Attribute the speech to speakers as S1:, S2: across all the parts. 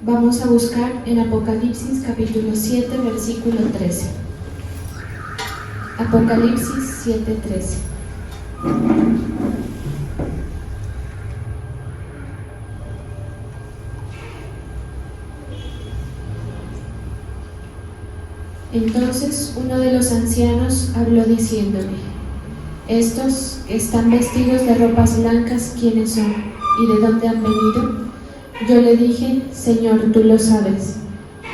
S1: Vamos a buscar en Apocalipsis capítulo 7, versículo 13. Apocalipsis 7:13. Entonces uno de los ancianos habló diciéndome: estos que están vestidos de ropas blancas, ¿quiénes son? ¿Y de dónde han venido? Yo le dije: Señor, tú lo sabes.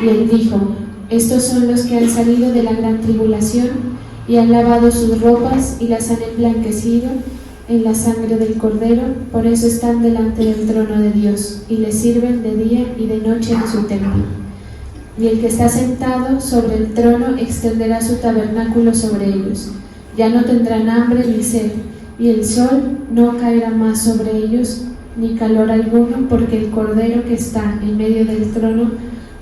S1: Y él dijo: estos son los que han salido de la gran tribulación y han lavado sus ropas y las han emblanquecido en la sangre del Cordero, por eso están delante del trono de Dios y le sirven de día y de noche en su templo. Y el que está sentado sobre el trono extenderá su tabernáculo sobre ellos. Ya no tendrán hambre ni sed, y el sol no caerá más sobre ellos, ni calor alguno, porque el Cordero que está en medio del trono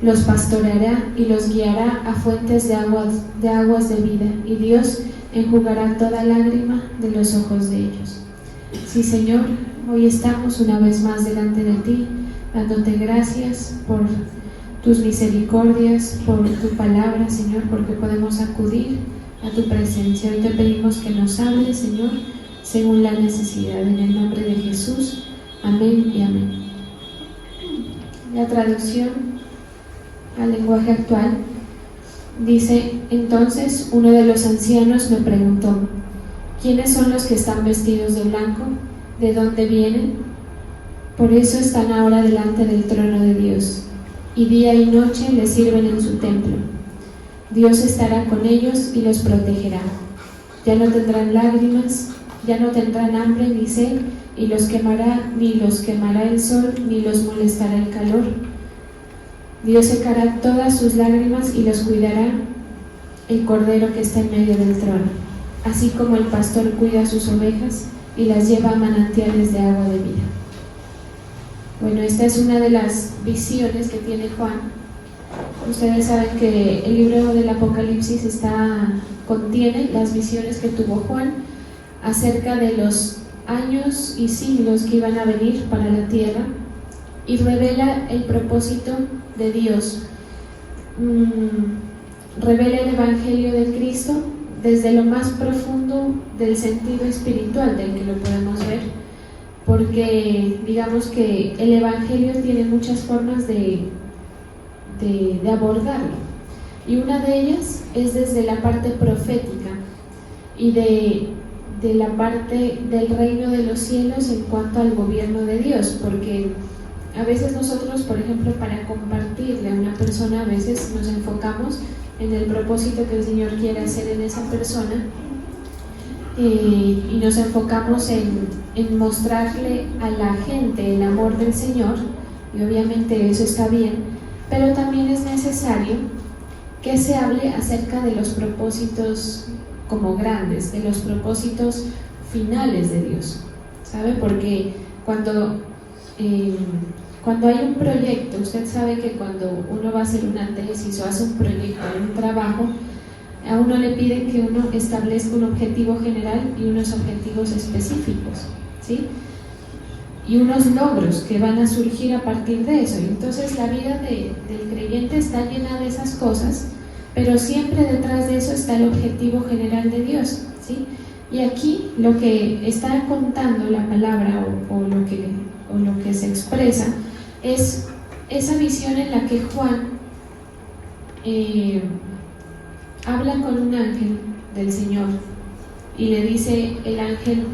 S1: los pastoreará y los guiará a fuentes de aguas de vida, y Dios enjugará toda lágrima de los ojos de ellos. Sí, Señor, hoy estamos una vez más delante de ti, dándote gracias por tus misericordias, por tu palabra, Señor, porque podemos acudir a tu presencia. Hoy te pedimos que nos hables, Señor, según la necesidad, en el nombre de Jesús. Amén y amén. La traducción al lenguaje actual dice: entonces uno de los ancianos me preguntó: ¿quiénes son los que están vestidos de blanco? ¿De dónde vienen? Por eso están ahora delante del trono de Dios, y día y noche le sirven en su templo. Dios estará con ellos y los protegerá. Ya no tendrán lágrimas, ya no tendrán hambre ni sed, y ni los quemará el sol, ni los molestará el calor. Dios secará todas sus lágrimas y los cuidará el Cordero que está en medio del trono, así como el pastor cuida sus ovejas y las lleva a manantiales de agua de vida. Bueno, esta es una de las visiones que tiene Juan. Ustedes saben que el libro del Apocalipsis contiene las visiones que tuvo Juan acerca de los años y siglos que iban a venir para la tierra, y revela el propósito de Dios. Revela el Evangelio de Cristo desde lo más profundo del sentido espiritual del que lo podemos ver, porque digamos que el Evangelio tiene muchas formas de abordarlo, y una de ellas es desde la parte profética y de la parte del reino de los cielos en cuanto al gobierno de Dios, porque a veces nosotros, por ejemplo, para compartirle a una persona, a veces nos enfocamos en el propósito que el Señor quiere hacer en esa persona, y nos enfocamos en mostrarle a la gente el amor del Señor, y obviamente eso está bien, pero también es necesario que se hable acerca de los propósitos como grandes, de los propósitos finales de Dios, ¿sabe? Porque cuando hay un proyecto, usted sabe que cuando uno va a hacer una tesis o hace un proyecto, un trabajo, a uno le piden que uno establezca un objetivo general y unos objetivos específicos, ¿sí? Y unos logros que van a surgir a partir de eso. Y entonces la vida del creyente está llena de esas cosas, pero siempre detrás de eso está el objetivo general de Dios, ¿sí? Y aquí lo que está contando la palabra o lo que se expresa es esa visión en la que Juan habla con un ángel del Señor y le dice el ángel: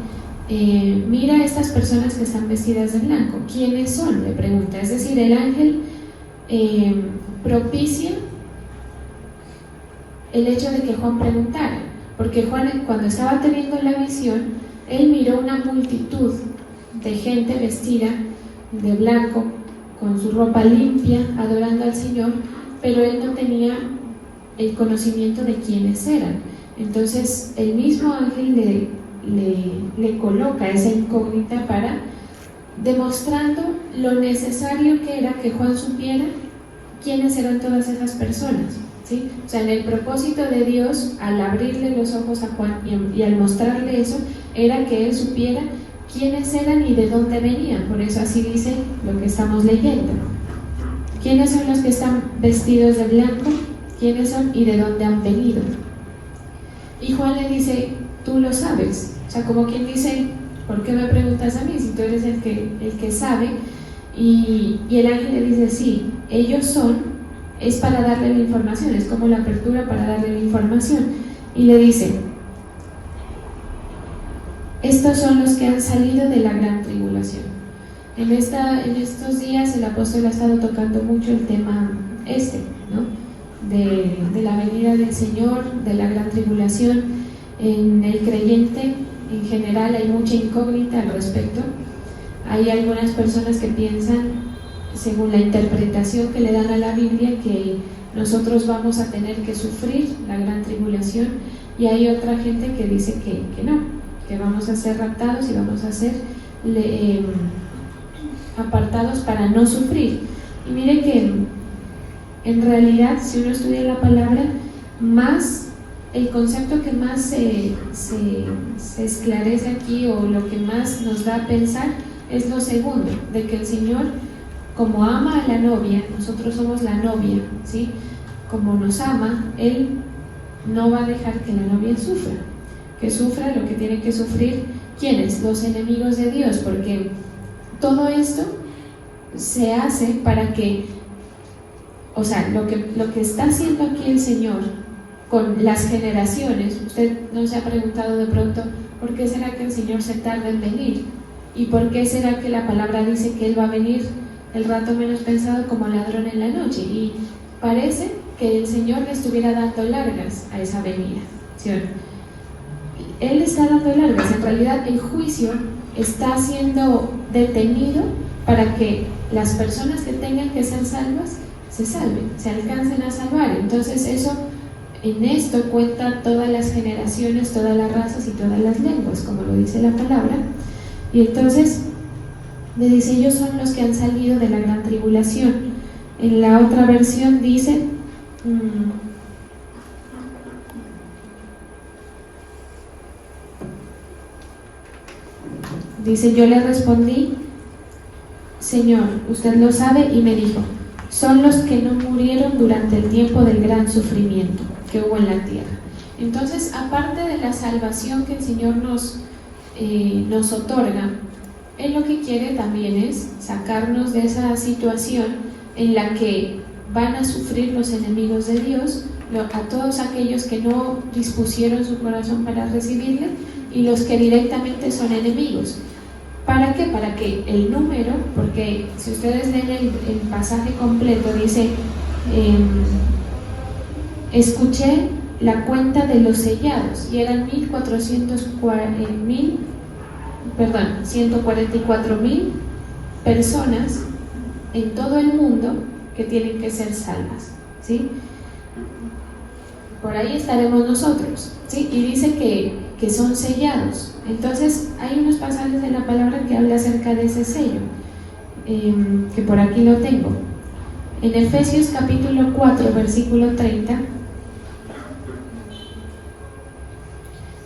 S1: mira a estas personas que están vestidas de blanco, ¿quiénes son?, le pregunta. Es decir, el ángel propicia el hecho de que Juan preguntara, porque Juan, cuando estaba teniendo la visión, él miró una multitud de gente vestida de blanco, con su ropa limpia, adorando al Señor, pero él no tenía el conocimiento de quiénes eran. Entonces el mismo ángel le coloca esa incógnita para demostrando lo necesario que era que Juan supiera quiénes eran todas esas personas, ¿sí? O sea, en el propósito de Dios, al abrirle los ojos a Juan y al mostrarle eso, era que él supiera quiénes eran y de dónde venían. Por eso así dice lo que estamos leyendo. ¿quiénes son los que están vestidos de blanco? ¿Quiénes son y de dónde han venido? Y Juan le dice, tú lo sabes. O sea, como quien dice, ¿por qué me preguntas a mí si tú eres el que sabe? Y el ángel le dice, sí, ellos son, es para darle la información, es como la apertura para darle la información. Y le dice, estos son los que han salido de la gran tribulación. En estos días el apóstol ha estado tocando mucho el tema ¿no? De la venida del Señor, de la gran tribulación. En el creyente en general hay mucha incógnita al respecto. Hay algunas personas que piensan, según la interpretación que le dan a la Biblia, que nosotros vamos a tener que sufrir la gran tribulación, y hay otra gente que dice que no, que vamos a ser raptados y vamos a ser apartados para no sufrir. Y mire que en realidad, si uno estudia la palabra, el concepto que más se esclarece aquí, o lo que más nos da a pensar, es lo segundo, de que el Señor, como ama a la novia, nosotros somos la novia, ¿sí? Como nos ama, Él no va a dejar que la novia sufra lo que tiene que sufrir. ¿Quiénes? Los enemigos de Dios, porque todo esto se hace para que, o sea, lo que está haciendo aquí el Señor con las generaciones. Usted no se ha preguntado de pronto, ¿por qué será que el Señor se tarda en venir? ¿Y por qué será que la palabra dice que Él va a venir el rato menos pensado, como ladrón en la noche? Y parece que el Señor le estuviera dando largas a esa venida, ¿sí? Él está dando largas. En realidad el juicio está siendo detenido para que las personas que tengan que ser salvas se salven, se alcancen a salvar. Entonces en esto cuenta todas las generaciones, todas las razas y todas las lenguas, como lo dice la palabra. Y entonces le dice, ellos son los que han salido de la gran tribulación. En la otra versión dice, yo le respondí, Señor, usted lo sabe, y me dijo, son los que no murieron durante el tiempo del gran sufrimiento que hubo en la tierra. Entonces, aparte de la salvación que el Señor nos otorga, Él lo que quiere también es sacarnos de esa situación en la que van a sufrir los enemigos de Dios, a todos aquellos que no dispusieron su corazón para recibirle, y los que directamente son enemigos. ¿Para qué? Para que el número, porque si ustedes leen el pasaje completo, dice, escuché la cuenta de los sellados, y eran 144,000 personas en todo el mundo que tienen que ser salvas, ¿sí? Por ahí estaremos nosotros, ¿sí? Y dice que son sellados. Entonces hay unos pasajes en la palabra que habla acerca de ese sello, que por aquí lo tengo. En Efesios capítulo 4, versículo 30,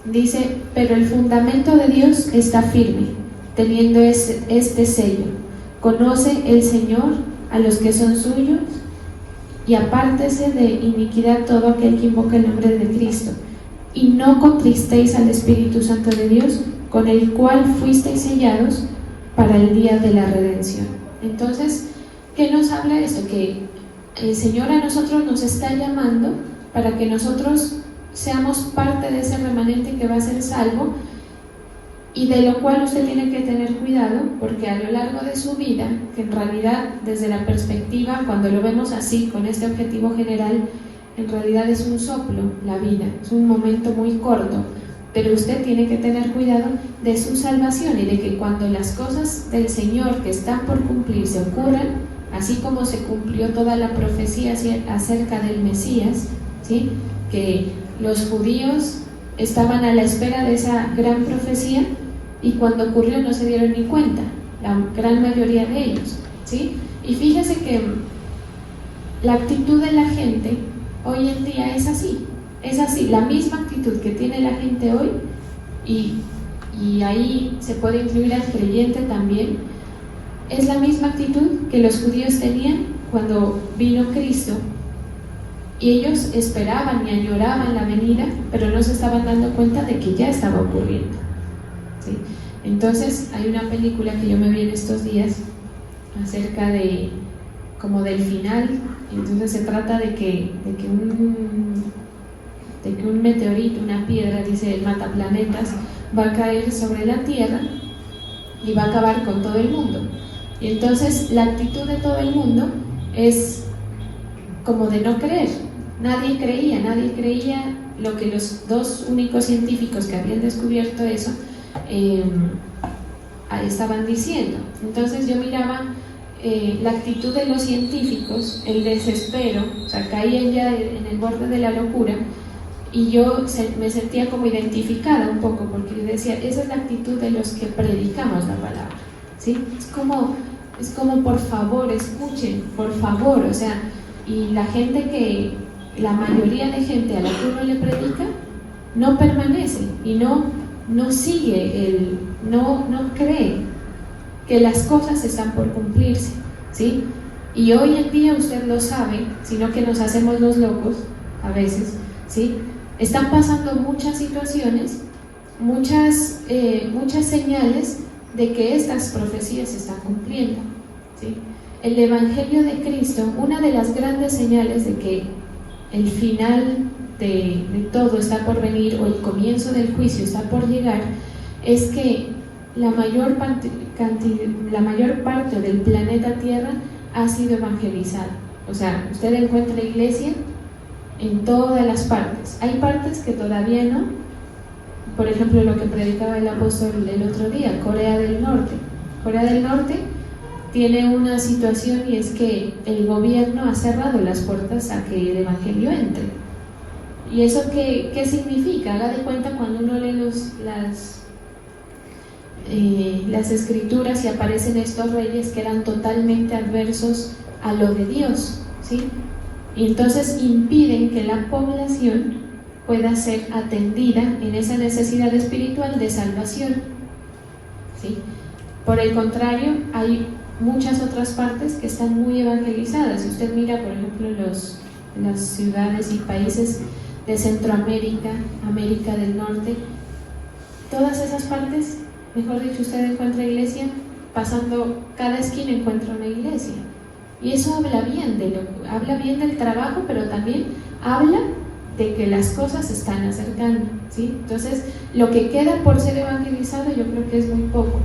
S1: dice, pero el fundamento de Dios está firme, teniendo este sello. Conoce el Señor a los que son suyos, y apártese de iniquidad todo aquel que invoca el nombre de Cristo, y no contristéis al Espíritu Santo de Dios, con el cual fuisteis sellados para el día de la redención. Entonces, ¿qué nos habla esto? Que el Señor a nosotros nos está llamando para que nosotros seamos parte de ese remanente que va a ser salvo, y de lo cual usted tiene que tener cuidado, porque a lo largo de su vida, que en realidad desde la perspectiva, cuando lo vemos así, con este objetivo general, en realidad es un soplo la vida, es un momento muy corto, pero usted tiene que tener cuidado de su salvación, y de que cuando las cosas del Señor que están por cumplirse ocurran, así como se cumplió toda la profecía acerca del Mesías, ¿sí? Que los judíos estaban a la espera de esa gran profecía, y cuando ocurrió no se dieron ni cuenta, la gran mayoría de ellos, ¿sí? Y fíjese que la actitud de la gente hoy en día es así, la misma actitud que tiene la gente hoy, y ahí se puede incluir al creyente también, es la misma actitud que los judíos tenían cuando vino Cristo, y ellos esperaban y añoraban la venida, pero no se estaban dando cuenta de que ya estaba ocurriendo, ¿sí? Entonces hay una película que yo me vi en estos días acerca de como del final. Entonces se trata de que un meteorito, una piedra, dice el mataplanetas, va a caer sobre la Tierra y va a acabar con todo el mundo. Y entonces la actitud de todo el mundo es como de no creer. Nadie creía lo que los dos únicos científicos que habían descubierto eso estaban diciendo. Entonces yo miraba la actitud de los científicos, el desespero, o sea, caían ya en el borde de la locura, y yo me sentía como identificada un poco, porque yo decía, esa es la actitud de los que predicamos la palabra, ¿sí? Es como por favor, escuchen, por favor, o sea, y la mayoría de gente a la que uno le predica no permanece y no sigue, no cree que las cosas están por cumplirse, ¿sí? Y hoy en día usted lo sabe, sino que nos hacemos los locos a veces, ¿sí? Están pasando muchas situaciones, muchas señales de que estas profecías se están cumpliendo, ¿sí? El Evangelio de Cristo, una de las grandes señales de que el final de todo está por venir, o el comienzo del juicio está por llegar, es que la mayor parte del planeta Tierra ha sido evangelizada. O sea, usted encuentra iglesia en todas las partes. Hay partes que todavía no. Por ejemplo, lo que predicaba el apóstol el otro día, Corea del Norte. Corea del Norte tiene una situación, y es que el gobierno ha cerrado las puertas a que el evangelio entre. ¿Y eso qué significa? Haga de cuenta cuando uno lee las escrituras y aparecen estos reyes que eran totalmente adversos a lo de Dios, ¿sí? Y entonces impiden que la población pueda ser atendida en esa necesidad espiritual de salvación, ¿sí? Por el contrario, hay muchas otras partes que están muy evangelizadas. Si usted mira, por ejemplo, las ciudades y países de Centroamérica, América del Norte, todas esas partes, mejor dicho, usted encuentra iglesia, pasando cada esquina encuentra una iglesia. Y eso habla bien del trabajo, pero también habla de que las cosas se están acercando, ¿sí? Entonces, lo que queda por ser evangelizado yo creo que es muy poco.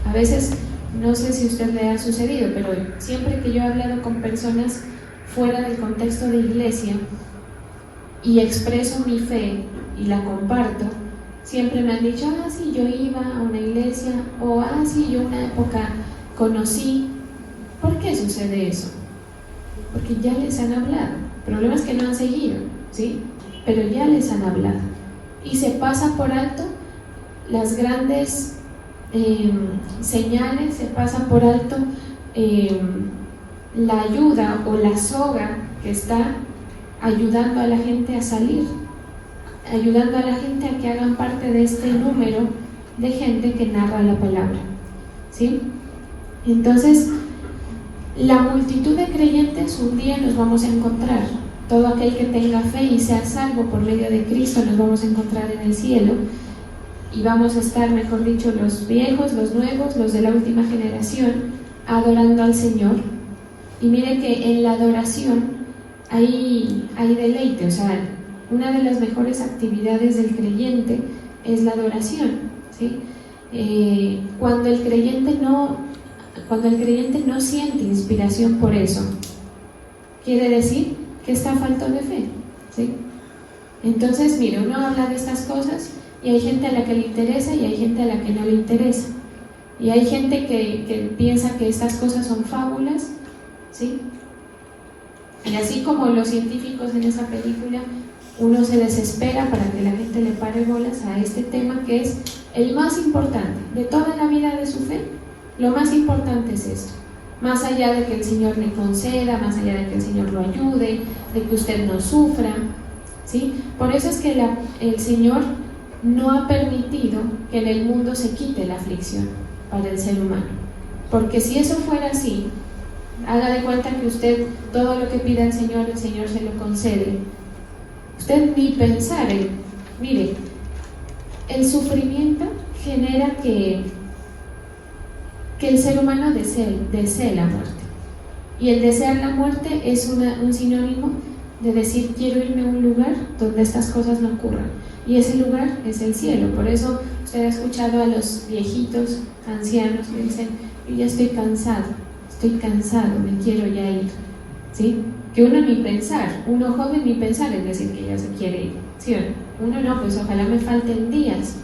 S1: A veces, no sé si a usted le ha sucedido, pero siempre que yo he hablado con personas fuera del contexto de iglesia y expreso mi fe y la comparto, siempre me han dicho, sí, yo iba a una iglesia, o sí, yo una época conocí. ¿Por qué sucede eso? Porque ya les han hablado. El problema es que no han seguido, ¿sí? Pero ya les han hablado. Y se pasa por alto las grandes señales, se pasa por alto la ayuda o la soga que está ayudando a la gente a salir, ayudando a la gente a que hagan parte de este número de gente que narra la palabra, ¿sí? Entonces, la multitud de creyentes un día nos vamos a encontrar. Todo aquel que tenga fe y sea salvo por medio de Cristo nos vamos a encontrar en el cielo, y vamos a estar, mejor dicho, los viejos, los nuevos, los de la última generación, adorando al Señor. Y mire que en la adoración hay deleite. O sea, una de las mejores actividades del creyente es la adoración, ¿sí? Cuando el creyente no siente inspiración por eso, quiere decir que está falto de fe, ¿sí? Entonces, mire, uno habla de estas cosas y hay gente a la que le interesa y hay gente a la que no le interesa. Y hay gente que piensa que estas cosas son fábulas, ¿sí? Y así como los científicos en esa película, uno se desespera para que la gente le pare bolas a este tema que es el más importante de toda la vida de su fe. Lo más importante es esto, más allá de que el Señor le conceda, más allá de que el Señor lo ayude, de que usted no sufra, ¿sí? Por eso es que el Señor no ha permitido que en el mundo se quite la aflicción para el ser humano, porque si eso fuera así, Haga de cuenta que usted todo lo que pida al Señor, el Señor se lo concede. Usted ni pensar mire, el sufrimiento genera que el ser humano desee la muerte. Y el desear la muerte es un sinónimo de decir, quiero irme a un lugar donde estas cosas no ocurran. Y ese lugar es el cielo. Por eso usted ha escuchado a los viejitos, ancianos, que dicen, yo ya estoy cansado, me quiero ya ir. ¿Sí? Que uno ni pensar, uno joven ni pensar en decir que ya se quiere ir. ¿Sí? Uno no, pues ojalá me falten días.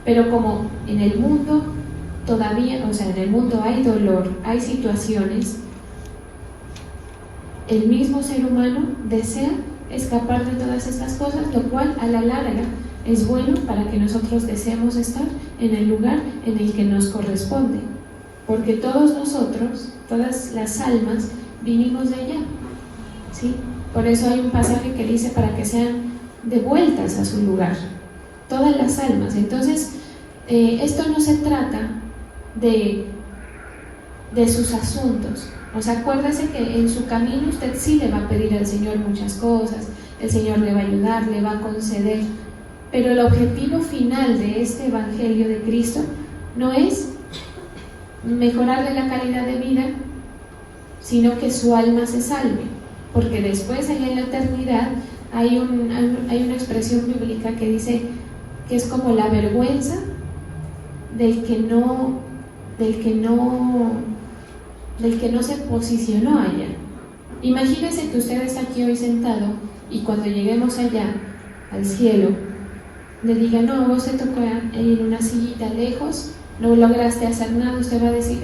S1: Pero como en el mundo todavía, o sea, en el mundo hay dolor, hay situaciones, el mismo ser humano desea escapar de todas estas cosas, lo cual a la larga es bueno para que nosotros deseemos estar en el lugar en el que nos corresponde, porque todos nosotros, todas las almas, vinimos de allá, ¿sí? Por eso hay un pasaje que dice para que sean devueltas a su lugar, todas las almas. Entonces, esto no se trata de sus asuntos. O sea, acuérdese que en su camino usted sí le va a pedir al Señor muchas cosas, el Señor le va a ayudar, le va a conceder, pero el objetivo final de este Evangelio de Cristo no es mejorarle la calidad de vida, sino que su alma se salve, porque después allá en la eternidad hay una expresión bíblica que dice que es como la vergüenza del que no se posicionó allá. Imagínese que usted está aquí hoy sentado y cuando lleguemos allá al cielo le diga, no, vos te tocó ir en una sillita lejos, no lograste hacer nada. Usted va a decir,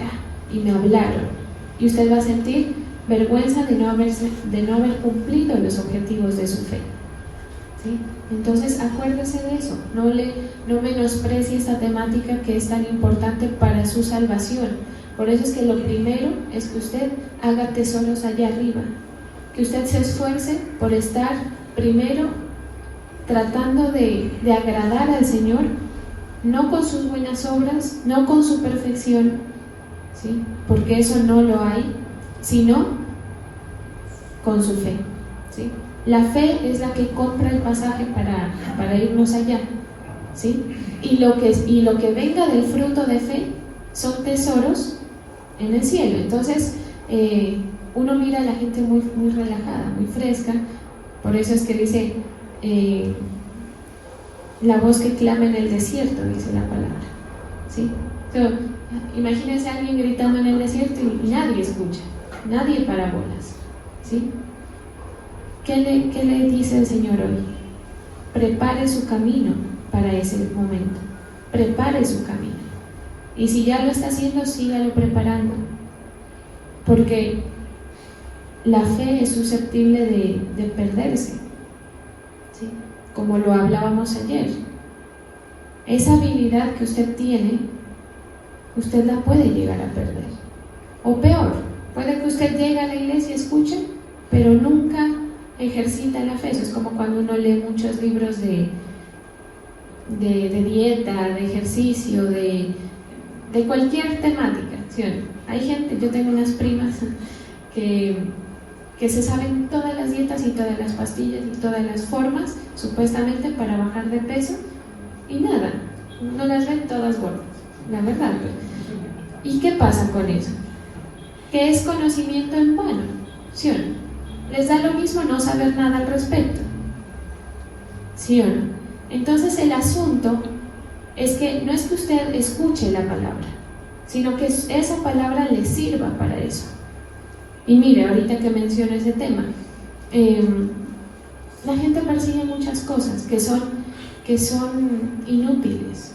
S1: y me hablaron, y usted va a sentir vergüenza de no haber cumplido los objetivos de su fe, ¿sí? Entonces acuérdese de eso, no menosprecie esta temática que es tan importante para su salvación. Por eso es que lo primero es que usted haga tesoros allá arriba, que usted se esfuerce por estar primero tratando de agradar al Señor, no con sus buenas obras, no con su perfección, ¿sí? Porque eso no lo hay, sino con su fe, ¿sí? La fe es la que compra el pasaje para irnos allá, ¿sí? Y lo que venga del fruto de fe son tesoros en el cielo. Entonces uno mira a la gente muy, muy relajada, muy fresca. Por eso es que dice la voz que clama en el desierto, dice la palabra, ¿sí? Imagínense a alguien gritando en el desierto y nadie escucha, nadie para bolas, ¿sí? ¿Qué le dice el Señor hoy? Prepare su camino para ese momento, prepare su camino. Y si ya lo está haciendo, sígalo preparando, porque la fe es susceptible de perderse, ¿sí? Como lo hablábamos ayer. Esa habilidad que usted tiene, usted la puede llegar a perder. O peor, puede que usted llegue a la iglesia y escuche, pero nunca ejercita la fe. Eso es como cuando uno lee muchos libros de dieta, de ejercicio, de cualquier temática, ¿sí? Hay gente, yo tengo unas primas que se saben todas las dietas y todas las pastillas y todas las formas, supuestamente para bajar de peso, y nada, no las ven todas gordas, la verdad. ¿Y qué pasa con eso? Que es conocimiento en vano, ¿sí o no? Les da lo mismo no saber nada al respecto, ¿sí o no? Entonces el asunto es que no es que usted escuche la palabra, sino que esa palabra le sirva para eso. Y mire, ahorita que menciono ese tema, la gente persigue muchas cosas que son inútiles.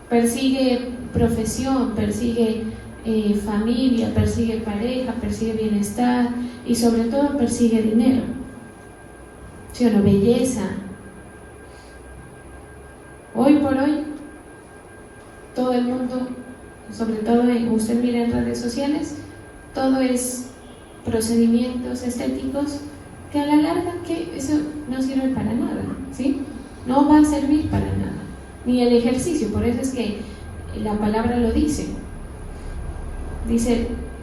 S1: Persigue profesión, persigue familia, persigue pareja, persigue bienestar y sobre todo persigue dinero, ¿sí o no? Belleza. Hoy por hoy todo el mundo, sobre todo usted mira en redes sociales, todo es procedimientos estéticos que a la larga que eso no sirve para nada, ¿sí? No va a servir para nada, ni el ejercicio. Por eso es que la palabra lo dice,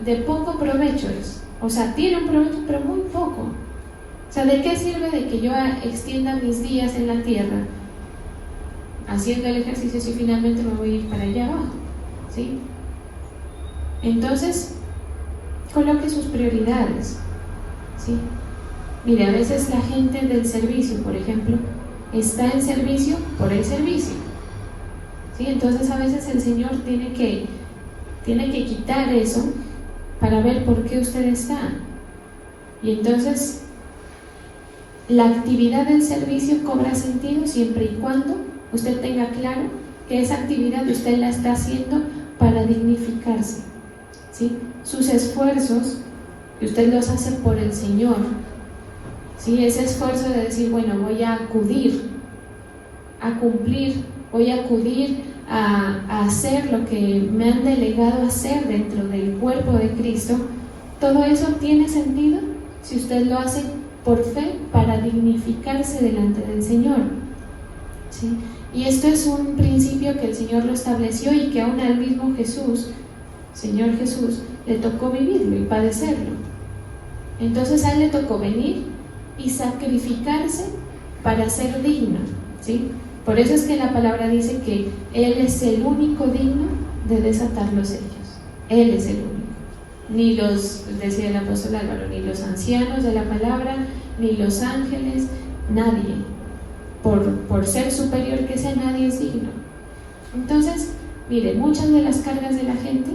S1: de poco provecho es. O sea, tiene un provecho, pero muy poco. O sea, ¿de qué sirve de que yo extienda mis días en la tierra haciendo el ejercicio si finalmente me voy a ir para allá abajo? ¿Sí? Entonces, coloque sus prioridades. ¿Sí? Mire, a veces la gente del servicio, por ejemplo, está en servicio por el servicio. ¿Sí? Entonces a veces el Señor tiene que quitar eso para ver por qué usted está. Y entonces la actividad del servicio cobra sentido siempre y cuando usted tenga claro que esa actividad usted la está haciendo para dignificarse. ¿Sí? Sus esfuerzos, que usted los hace por el Señor, ¿sí? Ese esfuerzo de decir, bueno, voy a acudir, a cumplir, voy a acudir a hacer lo que me han delegado hacer dentro del cuerpo de Cristo, todo eso tiene sentido si usted lo hace por fe para dignificarse delante del Señor. ¿Sí? Y esto es un principio que el Señor lo estableció y que aún al mismo Jesús, Señor Jesús, le tocó vivirlo y padecerlo. Entonces a él le tocó venir y sacrificarse para ser digno, ¿sí? Por eso es que la palabra dice que él es el único digno de desatar los sellos. Él es el único. Ni los, decía el apóstol Álvaro, ni los ancianos de la palabra, ni los ángeles, nadie. Por ser superior que sea, nadie es digno. Entonces, mire, muchas de las cargas de la gente,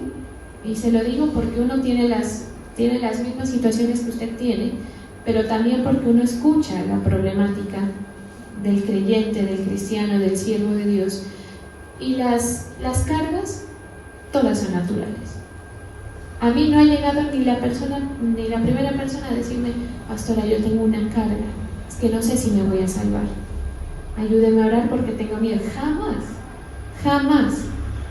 S1: y se lo digo porque uno tiene las mismas situaciones que usted tiene, pero también porque uno escucha la problemática del creyente, del cristiano, del siervo de Dios, y las cargas todas son naturales. A mí no ha llegado ni la primera persona a decirme, pastora, yo tengo una carga, es que no sé si me voy a salvar, ayúdeme a orar porque tengo miedo. Jamás,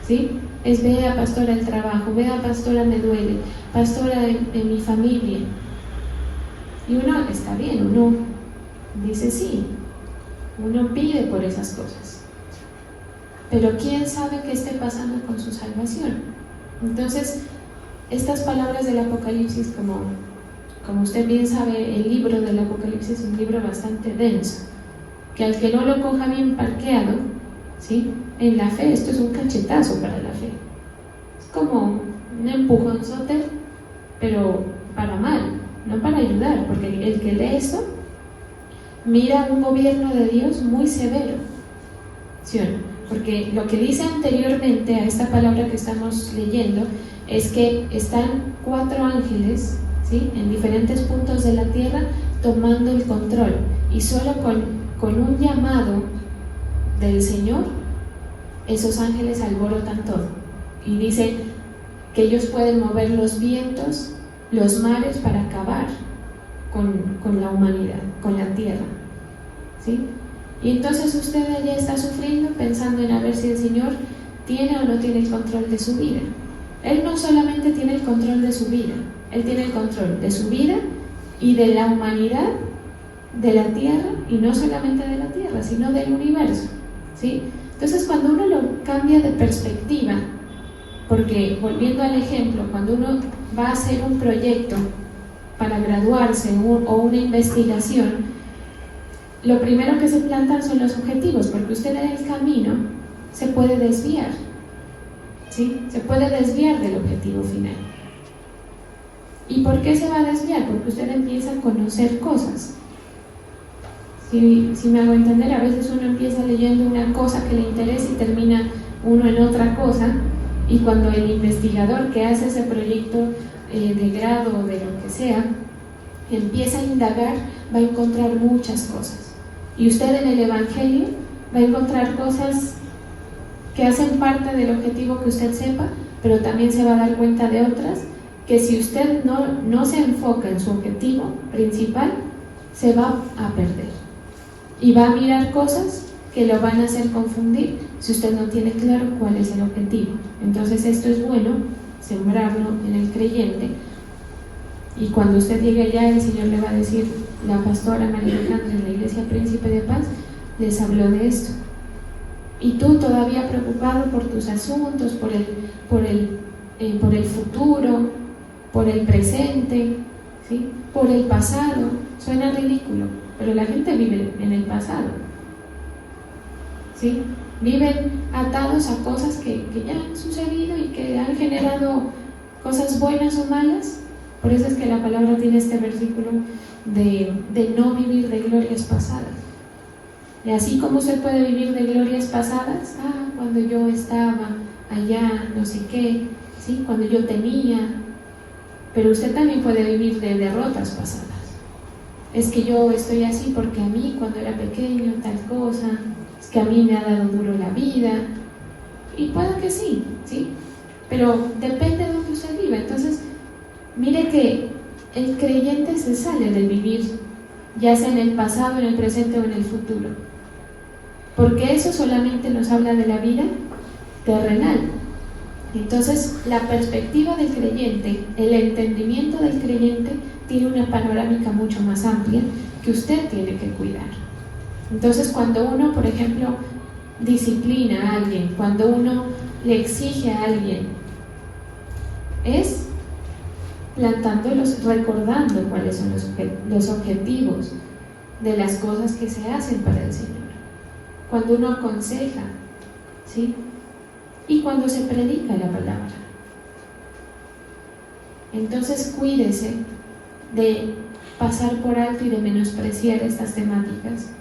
S1: ¿sí? Es vea, pastora, el trabajo, vea, pastora, me duele, pastora, en mi familia. Y uno está bien, uno dice sí, uno pide por esas cosas, pero ¿quién sabe qué esté pasando con su salvación? Entonces, estas palabras del Apocalipsis, como usted bien sabe, el libro del Apocalipsis es un libro bastante denso, que al que no lo coja bien parqueado, ¿sí? En la fe, esto es un cachetazo para la fe. Es como un empujonzote, pero para mal, no para ayudar, porque el que lee esto mira un gobierno de Dios muy severo, ¿sí o no? Porque lo que dice anteriormente a esta palabra que estamos leyendo es que están 4 ángeles, ¿sí? En diferentes puntos de la tierra tomando el control, y solo con un llamado del Señor esos ángeles alborotan todo, y dice que ellos pueden mover los vientos, los mares para acabar con la humanidad, con la tierra, ¿sí? Y entonces usted allá está sufriendo, pensando en a ver si el Señor tiene o no tiene el control de su vida. Él no solamente tiene el control de su vida, Él tiene el control de su vida y de la humanidad, de la tierra, y no solamente de la tierra, sino del universo, ¿sí? Entonces, cuando uno lo cambia de perspectiva, porque volviendo al ejemplo, cuando uno va a hacer un proyecto para graduarse o una investigación, lo primero que se plantan son los objetivos, porque usted en el camino se puede desviar, ¿sí? Se puede desviar del objetivo final. ¿Y por qué se va a desviar? Porque usted empieza a conocer cosas. Si me hago entender, a veces uno empieza leyendo una cosa que le interesa y termina uno en otra cosa, y cuando el investigador que hace ese proyecto de grado o de lo que sea, empieza a indagar, va a encontrar muchas cosas. Y usted en el Evangelio va a encontrar cosas que hacen parte del objetivo que usted sepa, pero también se va a dar cuenta de otras que si usted no se enfoca en su objetivo principal, se va a perder. Y va a mirar cosas que lo van a hacer confundir si usted no tiene claro cuál es el objetivo. Entonces esto es bueno, sembrarlo en el creyente, y cuando usted llegue allá, el Señor le va a decir, la pastora María Alejandra en la Iglesia Príncipe de Paz les habló de esto. Y tú todavía preocupado por tus asuntos, por el futuro, por el presente, ¿sí? Por el pasado. Suena ridículo, pero la gente vive en el pasado, ¿sí? Viven atados a cosas que ya han sucedido y que han generado cosas buenas o malas. Por eso es que la palabra tiene este versículo de no vivir de glorias pasadas. Y así como usted puede vivir de glorias pasadas, cuando yo estaba allá, no sé qué, ¿sí? Cuando yo tenía, pero usted también puede vivir de derrotas pasadas. Es que yo estoy así porque a mí cuando era pequeño tal cosa, es que a mí me ha dado duro la vida, y puede que sí, ¿sí? Pero depende de donde usted viva. Entonces, mire que el creyente se sale del vivir, ya sea en el pasado, en el presente o en el futuro, porque eso solamente nos habla de la vida terrenal. Entonces, la perspectiva del creyente, el entendimiento del creyente, tiene una panorámica mucho más amplia que usted tiene que cuidar. Entonces, cuando uno, por ejemplo, disciplina a alguien, cuando uno le exige a alguien, es plantándolos, recordando cuáles son los objetivos de las cosas que se hacen para el Señor. Cuando uno aconseja, ¿sí? Y cuando se predica la palabra. Entonces cuídese de pasar por alto y de menospreciar estas temáticas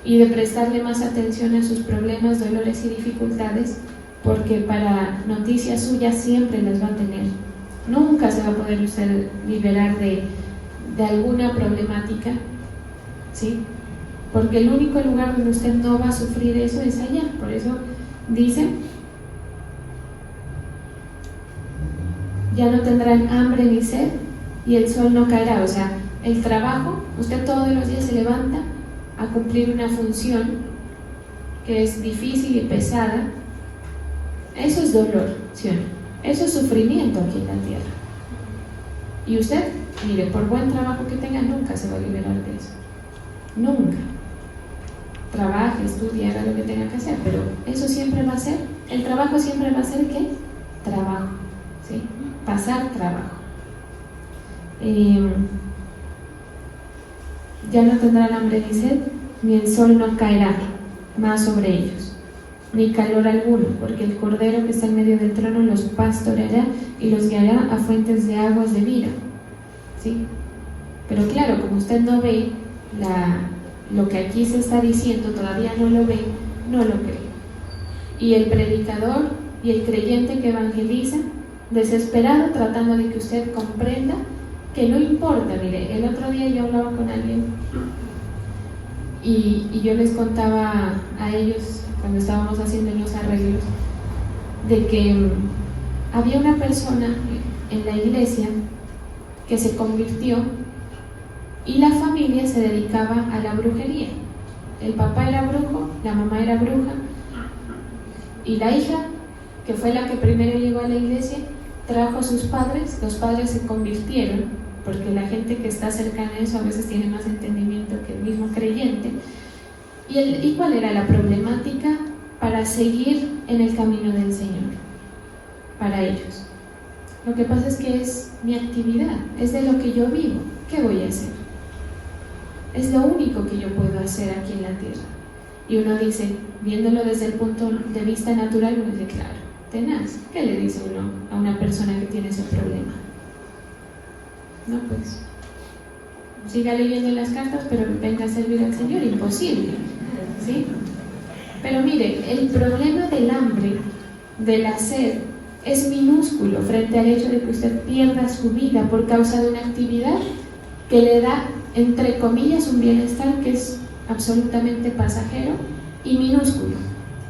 S1: y de prestarle más atención a sus problemas, dolores y dificultades, porque para noticia suya siempre las va a tener. Nunca se va a poder usted liberar de alguna problemática, ¿sí? Porque el único lugar donde usted no va a sufrir eso es allá. Por eso dice: ya no tendrán hambre ni sed y el sol no caerá. O sea, el trabajo, usted todos los días se levanta a cumplir una función que es difícil y pesada. Eso es dolor, ¿sí o no? Eso es sufrimiento aquí en la tierra. Y usted, mire, por buen trabajo que tenga, nunca se va a liberar de eso. Nunca. Trabaje, estudie, haga lo que tenga que hacer, pero eso siempre va a ser, el trabajo siempre va a ser ¿qué? Trabajo, ¿sí? Pasar trabajo. Ya no tendrán hambre ni sed, ni el sol no caerá más sobre ellos, ni calor alguno, porque el Cordero que está en medio del trono los pastoreará y los guiará a fuentes de aguas de vida, ¿sí? Pero claro, como usted no ve lo que aquí se está diciendo, todavía no lo ve, no lo cree. Y el predicador y el creyente que evangeliza, desesperado, tratando de que usted comprenda que no importa. Mire, el otro día yo hablaba con alguien y yo les contaba a ellos, cuando estábamos haciendo los arreglos, de que había una persona en la iglesia que se convirtió y la familia se dedicaba a la brujería. El papá era brujo, la mamá era bruja, y la hija, que fue la que primero llegó a la iglesia, trajo a sus padres. Los padres se convirtieron, porque la gente que está cercana a eso a veces tiene más entendimiento que el mismo creyente. ¿Y cuál era la problemática para seguir en el camino del Señor? Para ellos, lo que pasa es que es mi actividad, es de lo que yo vivo. ¿Qué voy a hacer? Es lo único que yo puedo hacer aquí en la tierra. Y uno dice, viéndolo desde el punto de vista natural, uno dice, claro, tenaz. ¿Qué le dice uno a una persona que tiene ese problema? No, pues siga leyendo las cartas, pero venga a servir al Señor. Imposible, ¿sí? Pero mire, el problema del hambre, de la sed, es minúsculo frente al hecho de que usted pierda su vida por causa de una actividad que le da, entre comillas, un bienestar que es absolutamente pasajero y minúsculo.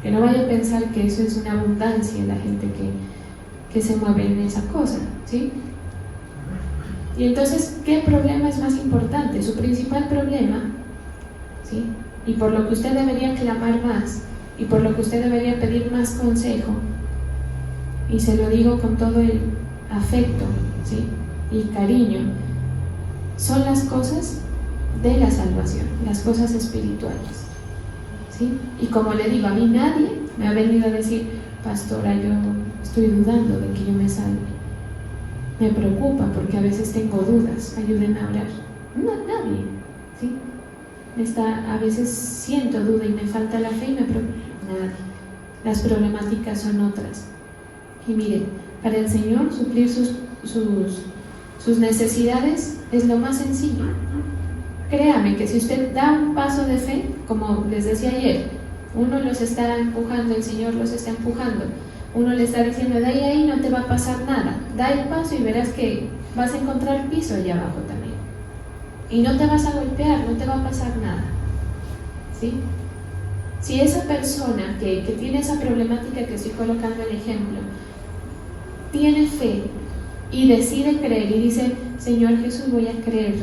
S1: Que no vaya a pensar que eso es una abundancia en la gente que se mueve en esa cosa, ¿sí? Y entonces, ¿qué problema es más importante? Su principal problema, ¿sí? Y por lo que usted debería clamar más, y por lo que usted debería pedir más consejo, y se lo digo con todo el afecto, ¿sí? Y cariño, son las cosas de la salvación, las cosas espirituales, ¿sí? Y como le digo, a mí nadie me ha venido a decir, pastora, yo estoy dudando de que yo me salve. Me preocupa porque a veces tengo dudas, ayúdenme a orar. No, nadie, ¿sí? A veces siento duda y me falta la fe y me preocupa. Nadie. Las problemáticas son otras. Y mire, para el Señor suplir sus necesidades es lo más sencillo. Créame que si usted da un paso de fe, como les decía ayer, uno los está empujando, el Señor los está empujando, uno le está diciendo, de ahí no te va a pasar nada, da el paso y verás que vas a encontrar piso allá abajo también. Y no te vas a golpear, no te va a pasar nada. ¿Sí? Si esa persona que tiene esa problemática que estoy colocando el ejemplo, tiene fe y decide creer y dice, Señor Jesús, voy a creer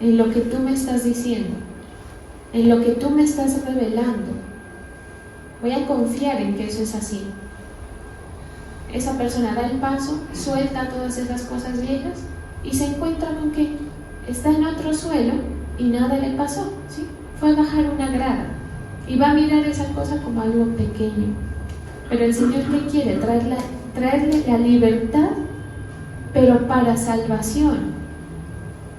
S1: en lo que tú me estás diciendo, en lo que tú me estás revelando, voy a confiar en que eso es así. Esa persona da el paso, suelta todas esas cosas viejas y se encuentra con que está en otro suelo y nada le pasó, ¿sí? Fue a bajar una grada y va a mirar esa cosa como algo pequeño, pero el Señor le quiere traerle la libertad, pero para salvación.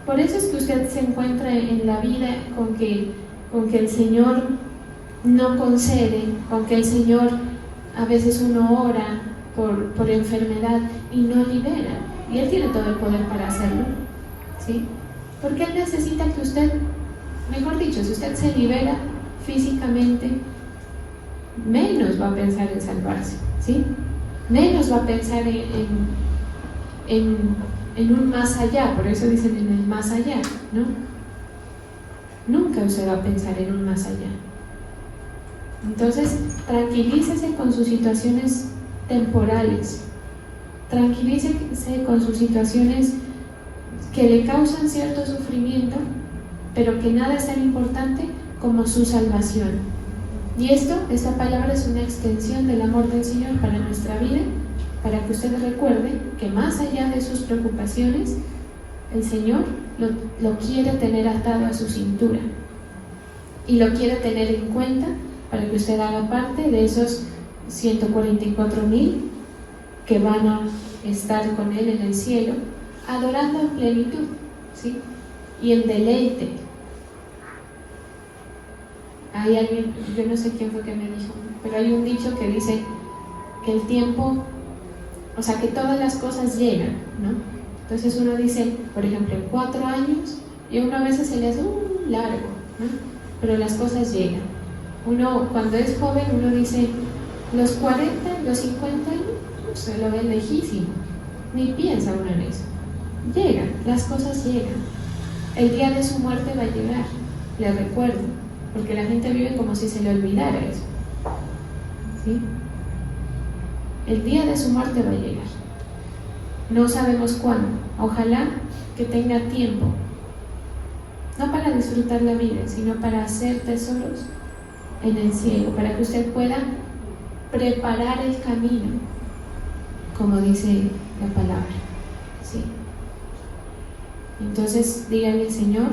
S1: Por eso es que usted se encuentra en la vida con que el Señor no concede, con que el Señor a veces uno ora por enfermedad y no libera, y Él tiene todo el poder para hacerlo, ¿sí? Porque Él necesita que usted, mejor dicho, si usted se libera físicamente, menos va a pensar en salvarse, ¿sí? Menos va a pensar en un más allá, por eso dicen en el más allá, ¿no? Nunca usted va a pensar en un más allá. Entonces, tranquilícese con sus situaciones temporales, tranquilícese con sus situaciones que le causan cierto sufrimiento, pero que nada es tan importante como su salvación. Y esta palabra es una extensión del amor del Señor para nuestra vida, para que usted recuerde que más allá de sus preocupaciones, el Señor lo quiere tener atado a su cintura y lo quiere tener en cuenta para que usted haga parte de esos 144,000 que van a estar con Él en el cielo, adorando en plenitud, ¿sí? Y en deleite. Hay alguien, yo no sé quién fue que me dijo, pero hay un dicho que dice que el tiempo, o sea, que todas las cosas llegan, ¿no? Entonces uno dice, por ejemplo, en 4 años, y a uno a veces se le hace largo, ¿no? Pero las cosas llegan. Uno, cuando es joven, uno dice, los 40, los 50 años, se lo ve lejísimo, ni piensa uno en eso. Llegan, las cosas llegan. El día de su muerte va a llegar, le recuerdo, porque la gente vive como si se le olvidara eso, ¿sí? El día de su muerte va a llegar. No sabemos cuándo. Ojalá que tenga tiempo, no para disfrutar la vida, sino para hacer tesoros en el cielo, para que usted pueda preparar el camino, como dice la palabra, ¿sí? Entonces dígale, Señor,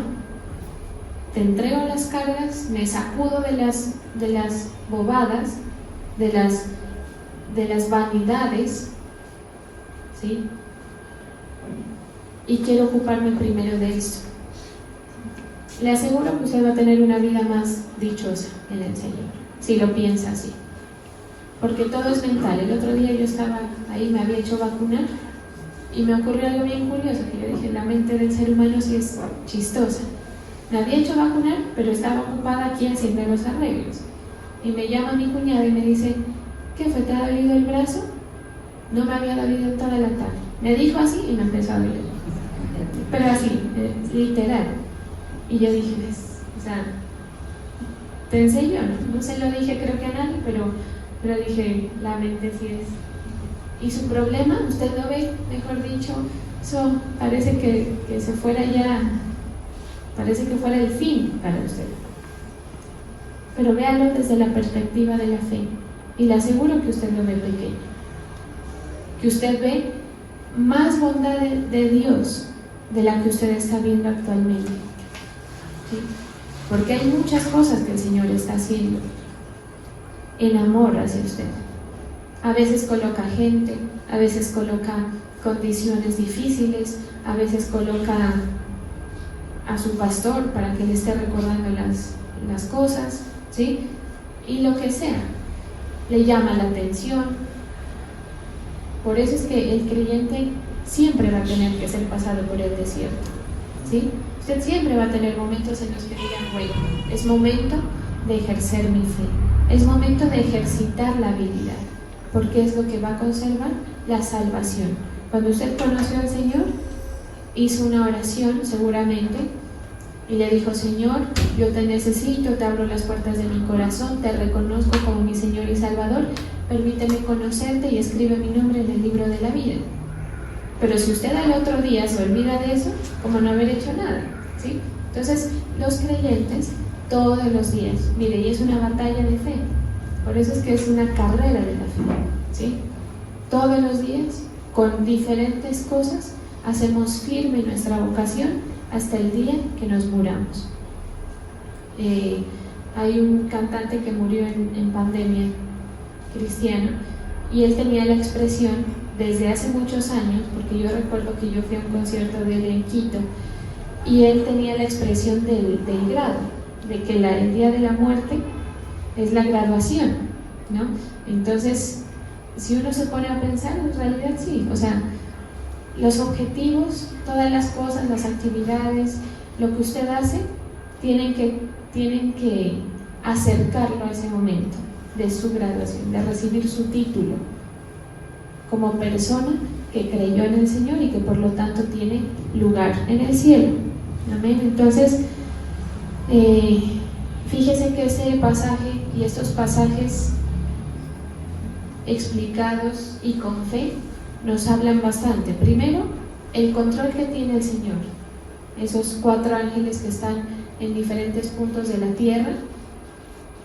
S1: te entrego las cargas, me sacudo de las bobadas, de las vanidades, ¿sí? Y quiero ocuparme primero de esto. Le aseguro que usted va a tener una vida más dichosa en el Señor, si lo piensa así. Porque todo es mental. El otro día yo estaba ahí, me había hecho vacunar y me ocurrió algo bien curioso, que yo dije, la mente del ser humano sí es chistosa. Me había hecho vacunar, pero estaba ocupada aquí haciendo los arreglos. Y me llama mi cuñada y me dice, ¿qué fue? ¿Te ha dolido el brazo? No me había dolido toda la tarde. Me dijo así y me empezó a doler. Pero así, literal. Y yo dije, o sea, pensé yo, no se lo dije creo que a nadie, pero dije, la mente sí es. Y su problema, usted lo ve, mejor dicho, eso parece que se fuera ya, parece que fuera el fin para usted. Pero véalo desde la perspectiva de la fe, y le aseguro que usted lo ve pequeño, que usted ve más bondad de Dios de la que usted está viendo actualmente, ¿sí? Porque hay muchas cosas que el Señor está haciendo en amor hacia usted. A veces coloca gente, a veces coloca condiciones difíciles, a veces coloca a su pastor para que le esté recordando las cosas, ¿sí? Y lo que sea, le llama la atención. Por eso es que el creyente siempre va a tener que ser pasado por el desierto, ¿sí? Usted siempre va a tener momentos en los que digan, bueno, es momento de ejercer mi fe, es momento de ejercitar la habilidad, porque es lo que va a conservar la salvación. Cuando usted conoció al Señor, hizo una oración seguramente y le dijo: Señor, yo te necesito, te abro las puertas de mi corazón, te reconozco como mi Señor y Salvador, permíteme conocerte y escribe mi nombre en el libro de la vida. Pero si usted al otro día se olvida de eso, como no haber hecho nada, ¿sí? Entonces, los creyentes todos los días, mire, y es una batalla de fe, por eso es que es una carrera de la fe, ¿sí? Todos los días, con diferentes cosas, hacemos firme nuestra vocación hasta el día que nos muramos. Hay un cantante que murió en pandemia, cristiano, y él tenía la expresión desde hace muchos años, porque yo recuerdo que yo fui a un concierto de él en Quito, y él tenía la expresión del grado, de que el día de la muerte es la graduación, ¿no? Entonces, si uno se pone a pensar, en realidad sí, o sea, los objetivos, todas las cosas, las actividades, lo que usted hace, tienen que acercarlo a ese momento de su graduación, de recibir su título como persona que creyó en el Señor y que por lo tanto tiene lugar en el cielo. Amén. Entonces, fíjese que ese pasaje y estos pasajes explicados y con fe nos hablan bastante. Primero, el control que tiene el Señor, esos 4 ángeles que están en diferentes puntos de la tierra,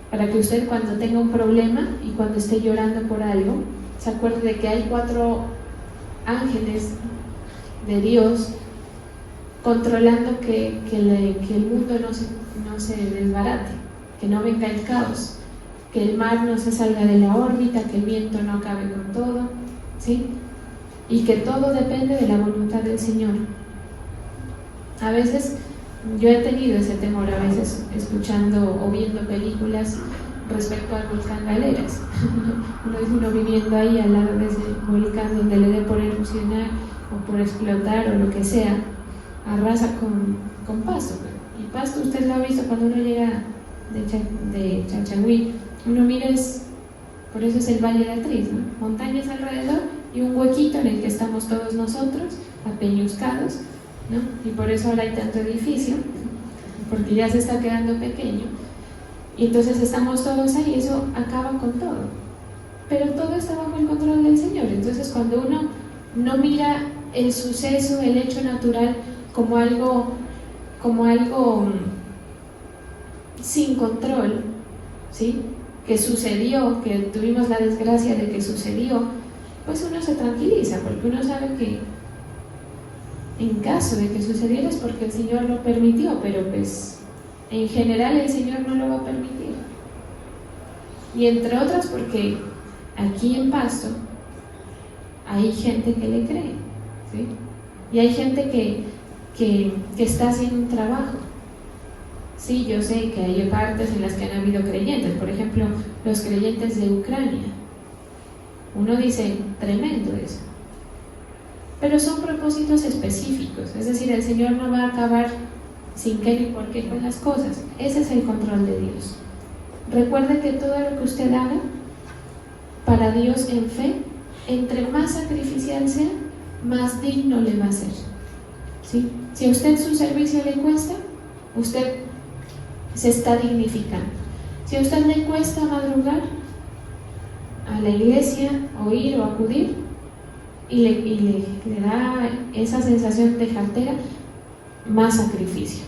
S1: para que usted, cuando tenga un problema y cuando esté llorando por algo, se acuerde de que hay 4 ángeles de Dios controlando que el mundo no se desbarate, que no venga el caos, que el mar no se salga de la órbita, que el viento no acabe con todo, ¿sí? Y que todo depende de la voluntad del Señor. A veces yo he tenido ese temor, a veces escuchando o viendo películas respecto al volcán Galeras. uno viviendo ahí al lado de ese volcán donde le dé por erupcionar o por explotar o lo que sea, arrasa con Pasto. Y Pasto usted lo ha visto cuando uno llega de Chachagüí, uno mira, por eso es el Valle de Atriz, ¿no? Montañas alrededor y un huequito en el que estamos todos nosotros, apeñuscados, ¿no? Y por eso ahora hay tanto edificio, porque ya se está quedando pequeño, y entonces estamos todos ahí, eso acaba con todo, pero todo está bajo el control del Señor. Entonces, cuando uno no mira el suceso, el hecho natural como algo sin control, ¿sí?, que sucedió, que tuvimos la desgracia de que sucedió, pues uno se tranquiliza, porque uno sabe que en caso de que sucediera es porque el Señor lo permitió, pero pues en general el Señor no lo va a permitir. Y entre otras porque aquí en Pasto hay gente que le cree, ¿sí? Y hay gente que está haciendo un trabajo. Sí, yo sé que hay partes en las que han habido creyentes, por ejemplo, los creyentes de Ucrania. Uno dice, tremendo eso. Pero son propósitos específicos, es decir, el Señor no va a acabar sin qué ni por qué con las cosas. Ese es el control de Dios. Recuerde que todo lo que usted haga para Dios en fe, entre más sacrificial sea, más digno le va a ser, ¿sí? Si a usted su servicio le cuesta, usted se está dignificando. Si a usted le cuesta madrugar a la iglesia o ir o acudir y le da esa sensación de jartera, más sacrificio,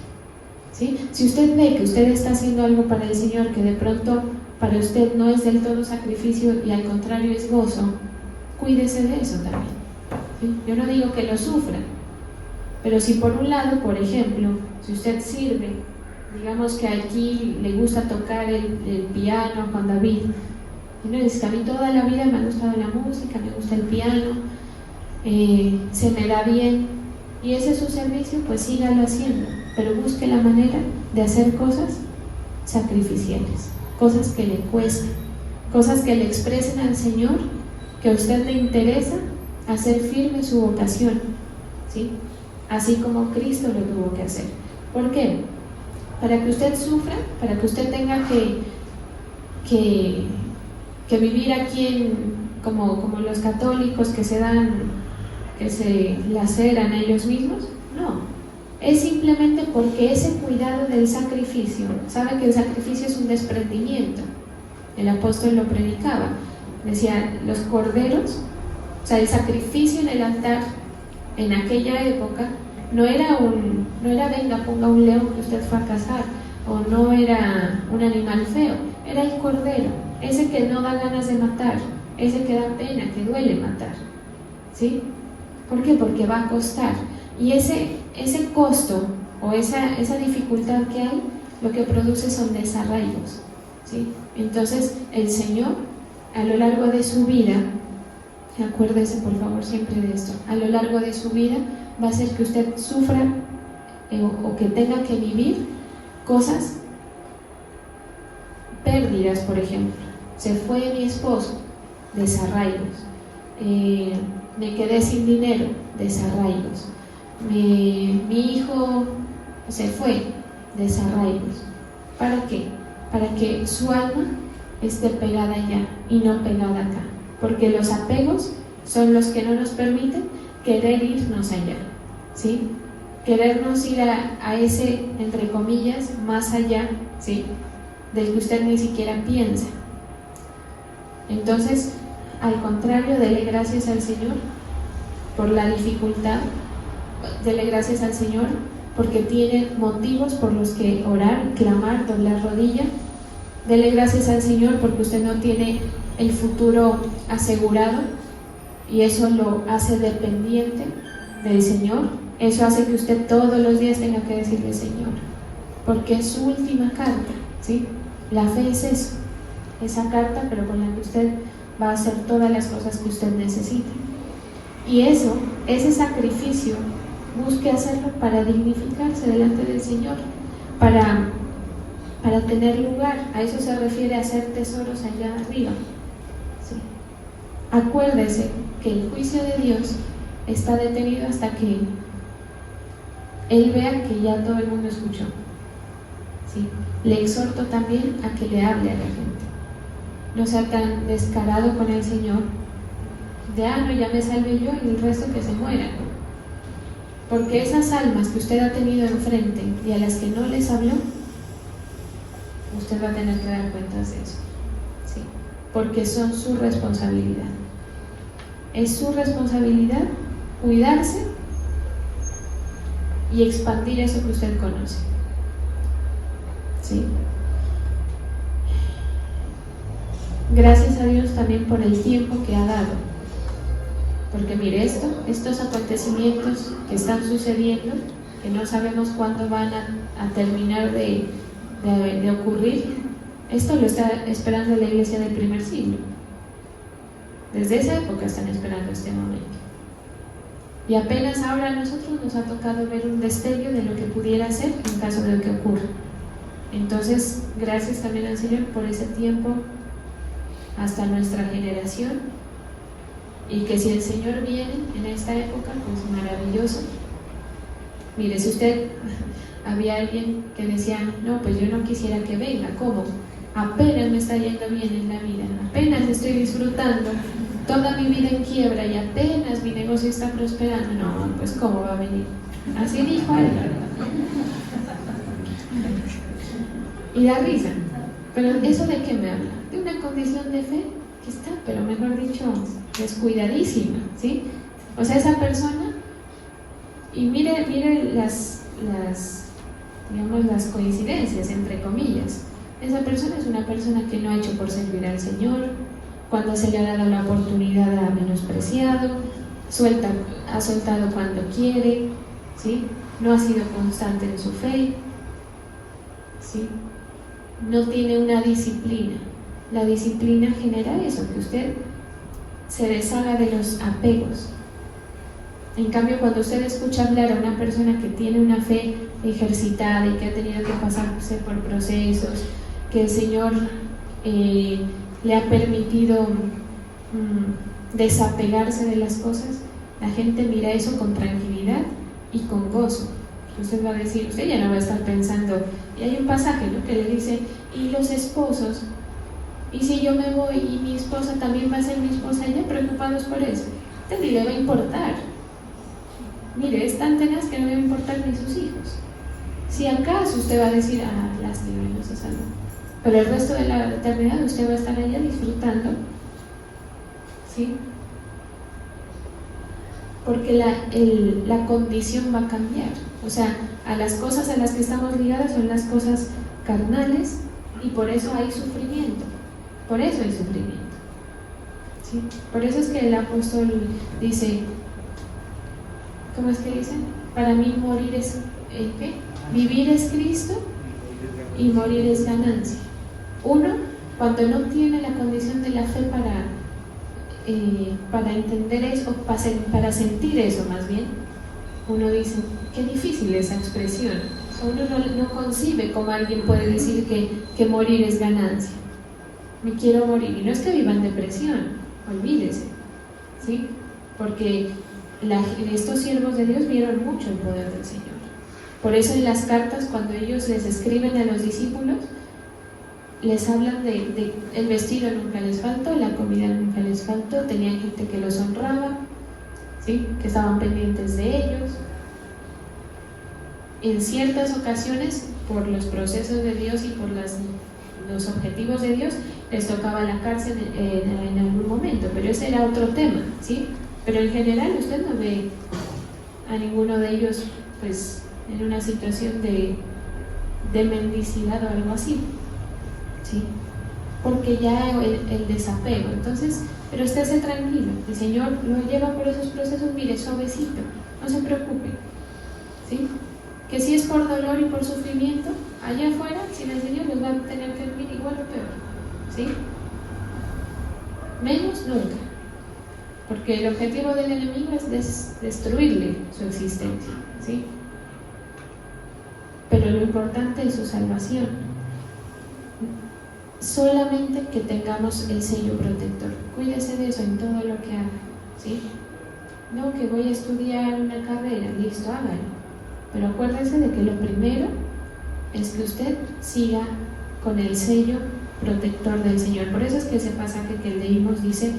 S1: ¿sí? Si usted ve que usted está haciendo algo para el Señor que de pronto para usted no es del todo sacrificio y al contrario es gozo, cuídese de eso también, ¿sí? Yo no digo que lo sufra, pero si por un lado, por ejemplo, si usted sirve, digamos que aquí le gusta tocar el piano a Juan David, ¿no? Es que a mí toda la vida me ha gustado la música, me gusta el piano, se me da bien, y ese es su servicio, pues sígalo haciendo, pero busque la manera de hacer cosas sacrificiales, cosas que le cuesten, cosas que le expresen al Señor que a usted le interesa hacer firme su vocación, ¿sí? Así como Cristo lo tuvo que hacer. ¿Por qué? Para que usted sufra, para que usted tenga que vivir aquí como los católicos que se laceran a ellos mismos. No, es simplemente porque ese cuidado del sacrificio, sabe que el sacrificio es un desprendimiento. El apóstol lo predicaba, decía, los corderos, o sea, el sacrificio en el altar en aquella época no era venga, ponga un león que usted fue a cazar, o no era un animal feo, era el cordero, ese que no da ganas de matar, ese que da pena, que duele matar, ¿sí? ¿Por qué? Porque va a costar, y ese costo o esa dificultad que hay, lo que produce son desarraigos, ¿sí? Entonces el Señor, a lo largo de su vida, acuérdese por favor siempre de esto, a lo largo de su vida va a hacer que usted sufra o que tenga que vivir cosas, pérdidas, por ejemplo. Se fue mi esposo, desarraigos. Me quedé sin dinero, desarraigos. Mi hijo se fue, desarraigos. ¿Para qué? Para que su alma esté pegada allá y no pegada acá, porque los apegos son los que no nos permiten querer irnos allá, ¿sí? Querernos ir a ese, entre comillas, más allá, ¿sí? Del que usted ni siquiera piensa. Entonces, al contrario, dele gracias al Señor por la dificultad, dele gracias al Señor porque tiene motivos por los que orar, clamar, doblar rodilla. Dele gracias al Señor porque usted no tiene el futuro asegurado y eso lo hace dependiente del Señor. Eso hace que usted todos los días tenga que decirle Señor, porque es su última carta, ¿sí? La fe es eso, esa carta, pero con la que usted va a hacer todas las cosas que usted necesita. Y ese sacrificio, busque hacerlo para dignificarse delante del Señor, para tener lugar. A eso se refiere a hacer tesoros allá arriba, ¿sí? Acuérdese que el juicio de Dios está detenido hasta que Él vea que ya todo el mundo escuchó, ¿sí? Le exhorto también a que le hable a la gente. No sea tan descarado con el Señor de, no, ya me salvé yo y el resto que se mueran. Porque esas almas que usted ha tenido enfrente y a las que no les habló, usted va a tener que dar cuentas de eso, ¿sí? Porque son su responsabilidad. Es su responsabilidad cuidarse y expandir eso que usted conoce, ¿sí? Gracias a Dios también por el tiempo que ha dado, porque mire estos acontecimientos que están sucediendo, que no sabemos cuándo van a terminar de ocurrir, esto lo está esperando la iglesia del primer siglo. Desde esa época están esperando este momento. Y apenas ahora a nosotros nos ha tocado ver un destello de lo que pudiera ser en caso de que ocurra. Entonces, gracias también al Señor por ese tiempo hasta nuestra generación, y que si el Señor viene en esta época, pues maravilloso. Mire, si usted, había alguien que decía, no, pues yo no quisiera que venga, ¿cómo? Apenas me está yendo bien en la vida, apenas estoy disfrutando, toda mi vida en quiebra y apenas mi negocio está prosperando. No, pues ¿cómo va a venir? Así dijo él. Y da risa. Pero ¿eso de qué me habla? De una condición de fe que está, pero mejor dicho, descuidadísima, ¿sí? O sea, esa persona, y mire las coincidencias, entre comillas. Esa persona es una persona que no ha hecho por servir al Señor, cuando se le ha dado la oportunidad ha menospreciado, ha soltado cuando quiere, ¿sí? No ha sido constante en su fe, ¿sí? No tiene una disciplina. La disciplina genera eso, que usted se deshaga de los apegos. En cambio, cuando usted escucha hablar a una persona que tiene una fe ejercitada y que ha tenido que pasarse por procesos, que el Señor le ha permitido desapegarse de las cosas, la gente mira eso con tranquilidad y con gozo. Usted va a decir, usted ya no va a estar pensando, y hay un pasaje, ¿no?, que le dice, y los esposos, y si yo me voy y mi esposa también va a ser mi esposa, ya preocupados por eso, usted ni le va a importar. Mire, es tan tenaz que no le va a importar ni sus hijos. Si acaso usted va a decir, lástima, no se salvó, pero el resto de la eternidad usted va a estar allá disfrutando, ¿sí? Porque la condición va a cambiar. O sea, a las cosas a las que estamos ligadas son las cosas carnales, y por eso hay sufrimiento. Por eso hay sufrimiento, ¿sí? Por eso es que el apóstol dice, ¿cómo es que dice? Para mí morir es, ¿qué? Vivir es Cristo y morir es ganancia. Uno, cuando no tiene la condición de la fe para entender eso, para sentir eso más bien, uno dice, qué difícil esa expresión. Uno no concibe cómo alguien puede decir que morir es ganancia. Me quiero morir. Y no es que vivan depresión, olvídese, ¿sí? Porque estos siervos de Dios vieron mucho el poder del Señor. Por eso en las cartas, cuando ellos les escriben a los discípulos, les hablan de el vestido nunca les faltó, la comida nunca les faltó, tenían gente que los honraba, ¿sí?, que estaban pendientes de ellos. En ciertas ocasiones, por los procesos de Dios y por los objetivos de Dios, les tocaba la cárcel en algún momento, pero ese era otro tema, ¿sí? Pero en general usted no ve a ninguno de ellos pues en una situación de mendicidad o algo así, ¿sí? Porque ya el desapego. Entonces, pero estése tranquilo, el Señor lo lleva por esos procesos, mire, suavecito, no se preocupe, ¿sí? Que si es por dolor y por sufrimiento, allá afuera, sin el Señor los va a tener que vivir igual o peor, ¿sí? Menos nunca, porque el objetivo del enemigo es destruirle su existencia, ¿sí? Pero lo importante es su salvación. Solamente que tengamos el sello protector. Cuídese de eso en todo lo que haga, ¿sí? No que voy a estudiar una carrera, listo, hágalo. Pero acuérdese de que lo primero es que usted siga con el sello protector del Señor. Por eso es que ese pasaje que leímos dice,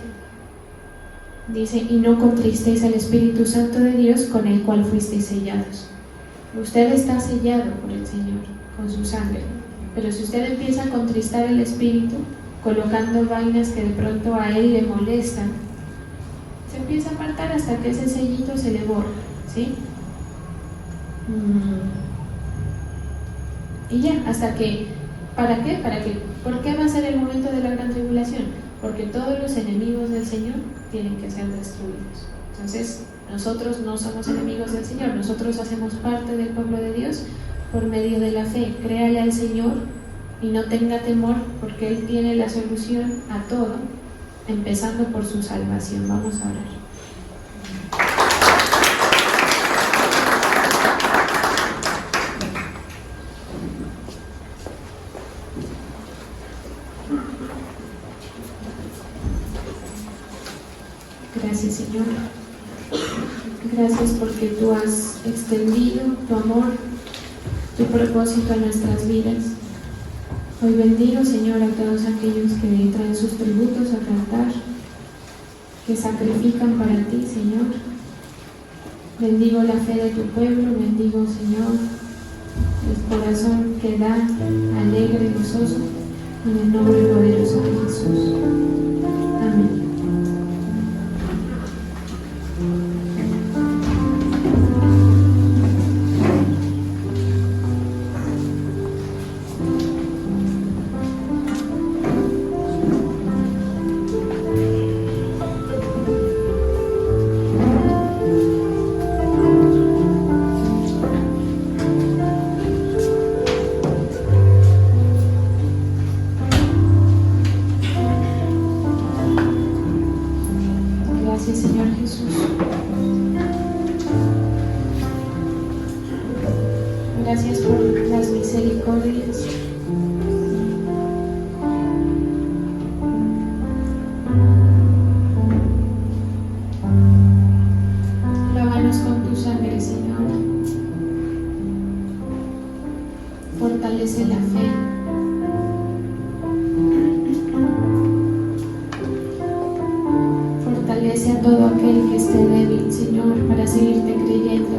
S1: y no contristéis al Espíritu Santo de Dios, con el cual fuisteis sellados. Usted está sellado por el Señor, con su sangre. Pero si usted empieza a contristar el Espíritu, colocando vainas que de pronto a Él le molestan, se empieza a apartar hasta que ese sellito se le borra, ¿sí? Y ya, hasta que, ¿para qué? ¿Por qué va a ser el momento de la gran tribulación? Porque todos los enemigos del Señor tienen que ser destruidos. Entonces, nosotros no somos enemigos del Señor, nosotros hacemos parte del pueblo de Dios por medio de la fe. Créale al Señor y no tenga temor, porque Él tiene la solución a todo, empezando por su salvación. Vamos a orar. Gracias, Señor. Gracias porque tú has extendido tu amor, tu propósito a nuestras vidas. Hoy bendigo, Señor, a todos aquellos que traen sus tributos a cantar, que sacrifican para ti, Señor. Bendigo la fe de tu pueblo, bendigo, Señor, el corazón que da alegre y gozoso, en el nombre poderoso de Jesús. Amén. Señor Jesús. Gracias por las misericordias. Lávanos con tu sangre, Señor. Fortalece la fe. Fortalece a todo aquel que esté débil, Señor, para seguirte creyendo.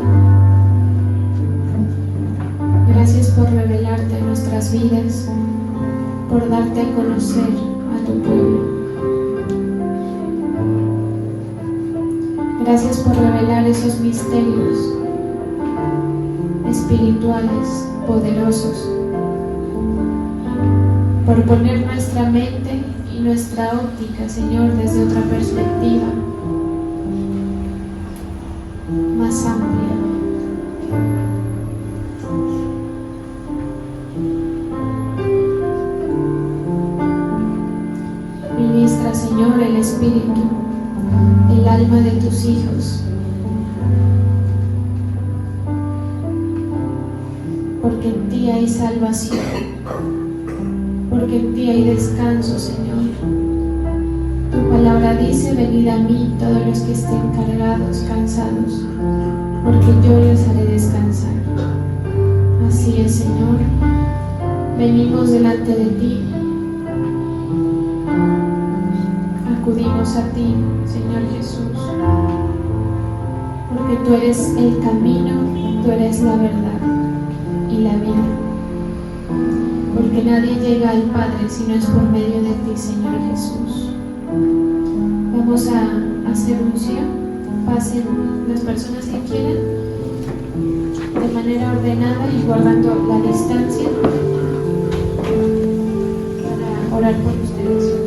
S1: Gracias por revelarte en nuestras vidas, por darte a conocer a tu pueblo. Gracias por revelar esos misterios espirituales, poderosos, por poner nuestra mente y nuestra óptica, Señor, desde otra perspectiva más amplia. Ministra, Señor, el espíritu, el alma de tus hijos, porque en ti hay salvación, porque en ti hay descanso, Señor. Tu palabra dice: venid a mí todos los que estén cargados, cansados, porque yo les haré descansar. Así es, Señor, venimos delante de ti, acudimos a ti, Señor Jesús, porque tú eres el camino, tú eres la verdad y la vida, porque nadie llega al Padre si no es por medio de ti, Señor Jesús. Vamos a hacer unción. Pasen las personas que quieran de manera ordenada y guardando la distancia para orar por ustedes.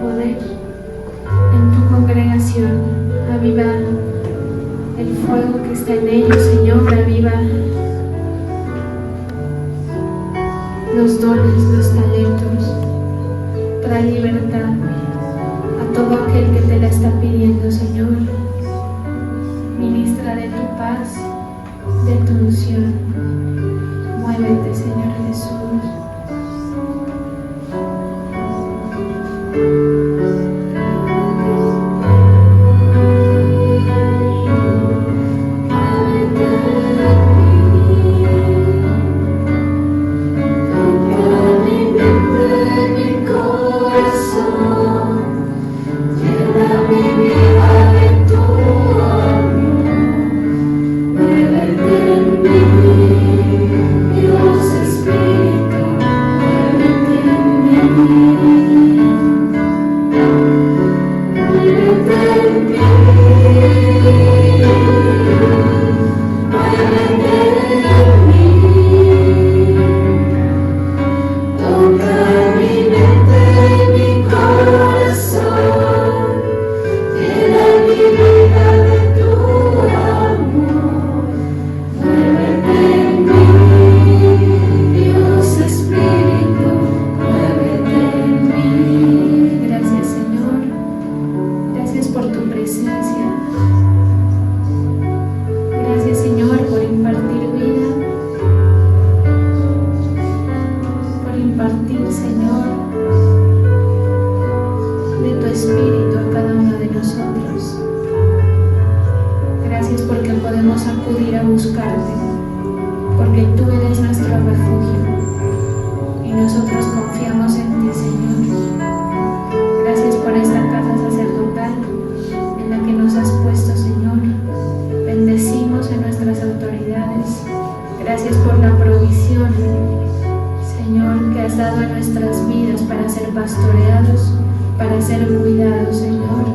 S1: poder en tu congregación. Aviva el fuego que está en ellos, Señor. Aviva los dones, los talentos. Trae libertad a todo aquel que te la está pidiendo, Señor. Ministra de tu paz, de tu unción. Muévete, Señor Jesús. Gracias por la provisión, Señor, que has dado en nuestras vidas para ser pastoreados, para ser cuidados, Señor.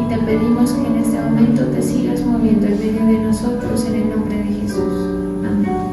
S1: Y te pedimos que en este momento te sigas moviendo en medio de nosotros, en el nombre de Jesús. Amén.